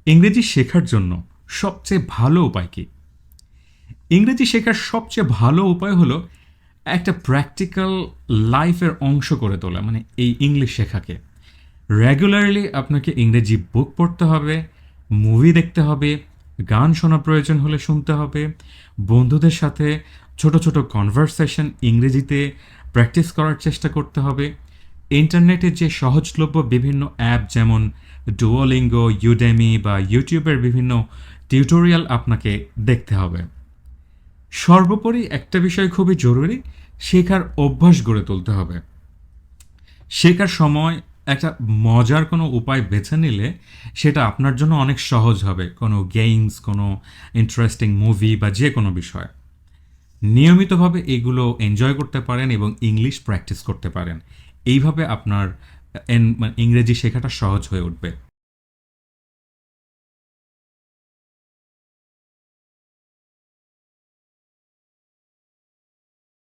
ইংরেজি শেখার জন্য সবচেয়ে ভালো উপায় কি? ইংরেজি শেখার সবচেয়ে ভালো উপায় হলো একটা প্র্যাকটিক্যাল লাইফের অংশ করে তোলা, মানে এই ইংলিশ শেখাকে। রেগুলারলি আপনাকে ইংরেজি বুক পড়তে হবে, মুভি দেখতে হবে, গান শোনা প্রয়োজন হলে শুনতে হবে, বন্ধুদের সাথে ছোট ছোট কনভারসেশন ইংরেজিতে প্র্যাকটিস করার চেষ্টা করতে হবে। ইন্টারনেটে যে সহজলভ্য বিভিন্ন অ্যাপ যেমন ডুওলিঙ্গো, ইউডেমি বা ইউটিউবের বিভিন্ন টিউটোরিয়াল আপনাকে দেখতে হবে। সর্বোপরি একটা বিষয় খুবই জরুরি, শেখার অভ্যাস গড়ে তুলতে হবে। শেখার সময় একটা মজার কোনো উপায় বেছে নিলে সেটা আপনার জন্য অনেক সহজ হবে, কোনো গেমস, কোনো ইন্টারেস্টিং মুভি বা যে কোনো বিষয়। নিয়মিতভাবে এগুলো এনজয় করতে পারেন এবং ইংলিশ প্র্যাকটিস করতে পারেন। এইভাবে আপনার মানে ইংরেজি শেখাটা সহজ হয়ে উঠবে।